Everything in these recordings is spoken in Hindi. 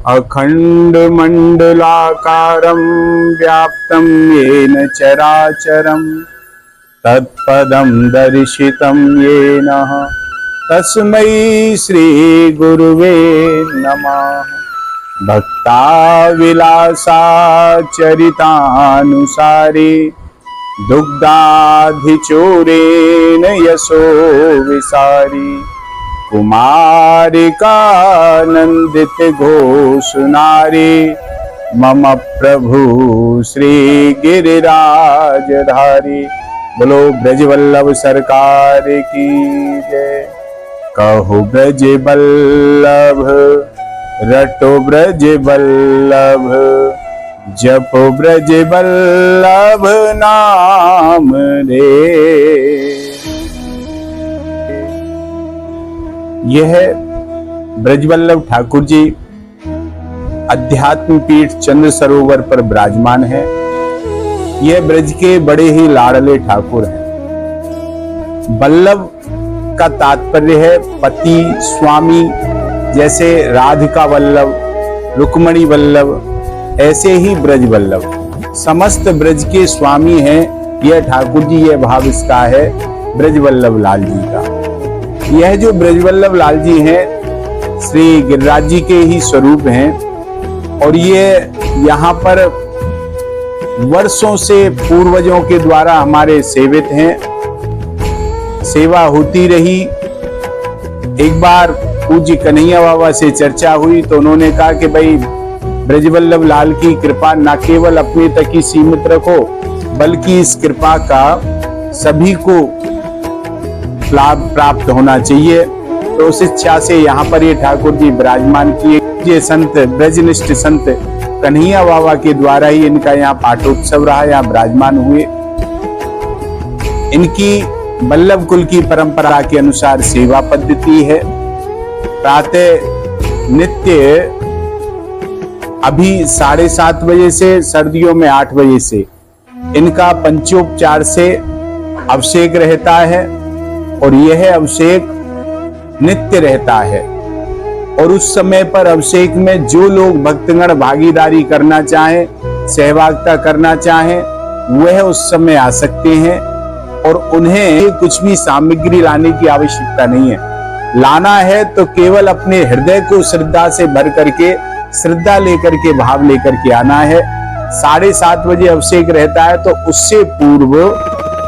अखण्डमण्डलाकारं व्याप्तं येन चराचरं तत्पदं दर्शितं येन तस्मै श्रीगुरुवे नमः। भक्ताविलासाचरितानुसारे दुग्धाधिचूरेण यशो विसारी कुमारिकानंदित घोषनारे मम प्रभु श्री गिरिराजधारी। बोलो ब्रजवल्लभ सरकार की जय। कहो ब्रज वल्लभ रटो ब्रज वल्लभ जपो ब्रज वल्लभ नाम रे। यह ब्रजवल्लभ ठाकुर जी अध्यात्म पीठ चंद्र सरोवर पर विराजमान है। यह ब्रज के बड़े ही लाडले ठाकुर हैं। वल्लभ का तात्पर्य है पति स्वामी, जैसे राधिका वल्लभ रुक्मणी वल्लभ, ऐसे ही ब्रज वल्लभ समस्त ब्रज के स्वामी हैं। यह ठाकुर जी, यह भाव इसका है ब्रज वल्लभ लाल जी का। यह जो ब्रजवल्लभ लाल जी हैं श्री गिरिराज जी के ही स्वरूप हैं और ये यहाँ पर वर्षों से पूर्वजों के द्वारा हमारे सेवित हैं। सेवा होती रही। एक बार पूज्य कन्हैया बाबा से चर्चा हुई तो उन्होंने कहा कि भाई ब्रजवल्लभ लाल की कृपा न केवल अपने तक ही सीमित रखो, बल्कि इस कृपा का सभी को लाभ प्राप्त होना चाहिए। तो उस इच्छा से यहाँ पर ये ठाकुर जी विराजमान किए। ये संत ब्रजनिष्ठ संत कन्हैया बाबा के द्वारा ही इनका यहाँ पाठोत्सव रहा, यहाँ विराजमान हुए। इनकी वल्लभ कुल की परंपरा के अनुसार सेवा पद्धति है। प्रातः नित्य अभी 7:30 बजे से, सर्दियों में 8 बजे से इनका पंचोपचार से अभिषेक रहता है और यह अभिषेक नित्य रहता है। और उस समय पर अभिषेक में जो लोग भक्तगण भागीदारी करना चाहें, सहभागिता करना चाहें, वह उस समय आ सकते हैं और उन्हें कुछ भी सामग्री लाने की आवश्यकता नहीं है। लाना है तो केवल अपने हृदय को श्रद्धा से भर करके, श्रद्धा लेकर के, भाव लेकर के आना है। 7:30 बजे अभिषेक रहता है तो उससे पूर्व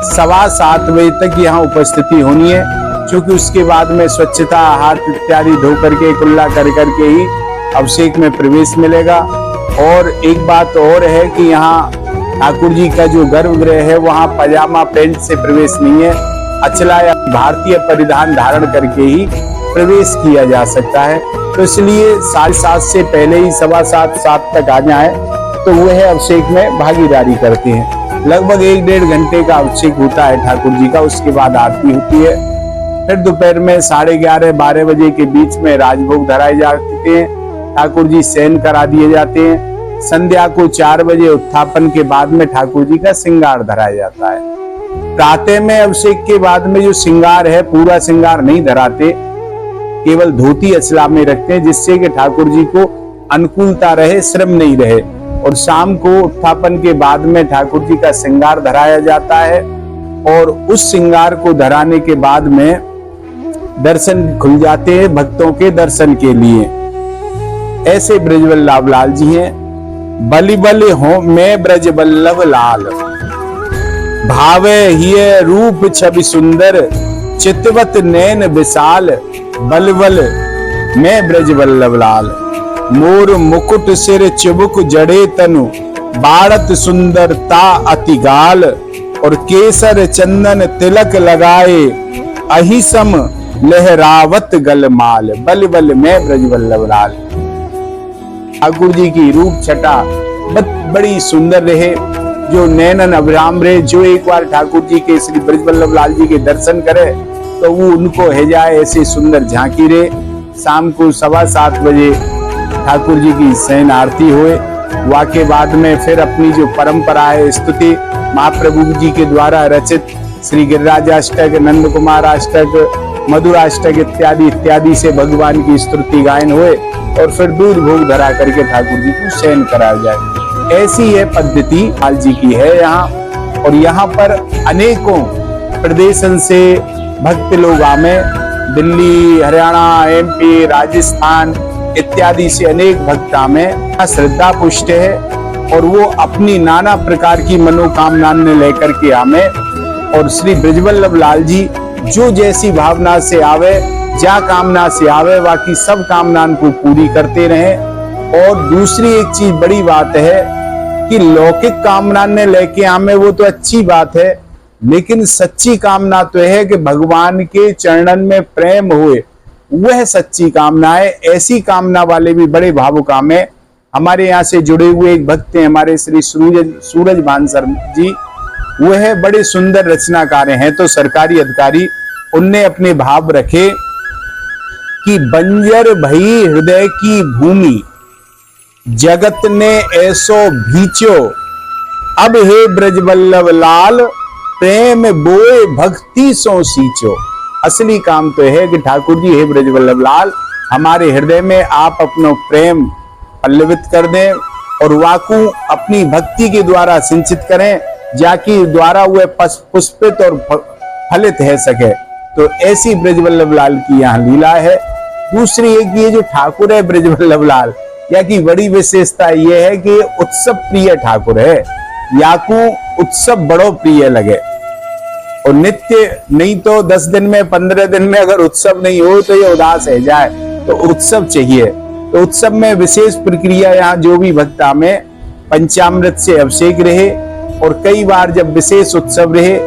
7:15 बजे तक यहाँ उपस्थिति होनी है, क्योंकि उसके बाद में स्वच्छता, हाथ इत्यादि धो करके, कुल्ला कर करके ही अभिषेक में प्रवेश मिलेगा। और एक बात और है कि यहाँ ठाकुर जी का जो गर्भगृह है वहाँ पजामा पैंट से प्रवेश नहीं है, अचला या भारतीय परिधान धारण करके ही प्रवेश किया जा सकता है। तो इसलिए 7:30 से पहले ही 7:15 तक आ जाए तो वह अभिषेक में भागीदारी करते हैं। लगभग 1-1.5 घंटे का अभिषेक होता है ठाकुर जी का। उसके बाद आरती होती है। फिर दोपहर में 11:30-12 बजे के बीच में राजभोग धराए जाते हैं। ठाकुर जी शयन करा दिए जाते हैं। संध्या को 4 बजे उत्थापन के बाद में ठाकुर जी का श्रृंगार धराया जाता है। प्रातः में अभिषेक के बाद में जो श्रृंगार है, पूरा श्रृंगार नहीं धराते, केवल धोती अचला में रखते हैं, जिससे कि ठाकुर जी को अनुकूलता रहे, श्रम नहीं रहे। और शाम को उत्थापन के बाद में ठाकुर जी का श्रृंगार धराया जाता है और उस श्रृंगार को धराने के बाद में दर्शन खुल जाते हैं भक्तों के दर्शन के लिए। ऐसे ब्रजवल्लभ लाल जी हैं। बलि बलि हो मैं ब्रजवल्लभ लाल, भावे हिय रूप छवि सुंदर, चितवत नैन विशाल, बल बल मैं ब्रजवल्लभ लाल। मोर मुकुट सिर चिबुक जड़े तनु, बाड़त सुंदरता अति गाल, और केसर चंदन तिलक लगाए, अहिसम लहरावत गलमाल, बल बल मैं ब्रजवल्लभ लाल। ठाकुर जी की रूप छटा बड़ी सुंदर रहे, जो नैनन अभिराम रहे। जो एक बार ठाकुर जी के, श्री ब्रजवल्लभ लाल जी के दर्शन करे तो वो उनको है जाए ऐसे सुंदर झांकी रहे। शाम को 7:15 बजे ठाकुर जी की शयन आरती हुए। वाके बाद में फिर अपनी जो परंपरा है, स्तुति महाप्रभु जी के द्वारा रचित श्री गिरिराज अष्टक, नंद कुमार अष्टक, मधुराष्टक इत्यादि इत्यादि से भगवान की स्तुति गायन हुए और फिर दूध भोग धरा करके ठाकुर जी को शयन कराया जाए। ऐसी यह पद्धति लाल जी की है यहाँ। और यहाँ पर अनेकों प्रदेशन से भक्त लोग आमे, दिल्ली, हरियाणा, MP, राजस्थान इत्यादि से अनेक भक्त आमे, श्रद्धा पुष्ट है और वो अपनी नाना प्रकार की मनोकामना ने लेकर के आमे। और श्री ब्रजवल्लभ लाल जी जो जैसी भावना से आवे, जा कामना से आवे, बाकी सब कामना को पूरी करते रहे। और दूसरी एक चीज बड़ी बात है कि लौकिक कामना ने लेके आमे वो तो अच्छी बात है, लेकिन सच्ची कामना तो है कि भगवान के चरणन में प्रेम हुए, वह सच्ची कामना है। ऐसी कामना वाले भी बड़े भावुक आमे। हमारे यहाँ से जुड़े हुए एक भक्त हैं हमारे श्री सूरज भानसर जी, वह बड़े सुंदर रचनाकार हैं। तो सरकारी अधिकारी उनने अपने भाव रखे कि बंजर भई हृदय की भूमि, जगत ने ऐसो भीचो, अब हे ब्रजवल्लभ लाल प्रेम बोए भक्ति सो सींचो। असली काम तो है कि ठाकुर जी हे ब्रजवल्लभ लाल हमारे हृदय में आप अपना प्रेम पल्लवित कर दें और वाकू अपनी भक्ति के द्वारा सिंचित करें, जाकि द्वारा वह पुष्पित और फलित है सके। तो ऐसी ब्रजवल्लभ लाल की यहाँ लीला है। दूसरी एक ये जो ठाकुर है ब्रजवल्लभ लाल, या की बड़ी विशेषता यह है कि उत्सव प्रिय ठाकुर है। याकू उत्सव बड़ो प्रिय लगे और नित्य नहीं तो 10 दिन में 15 दिन में अगर उत्सव नहीं हो तो ये उदास है जाए, तो उत्सव चाहिए। तो उत्सव में विशेष प्रक्रिया यहाँ जो भी भक्ता में पंचामृत से अभिषेक रहे और कई बार जब विशेष उत्सव रहे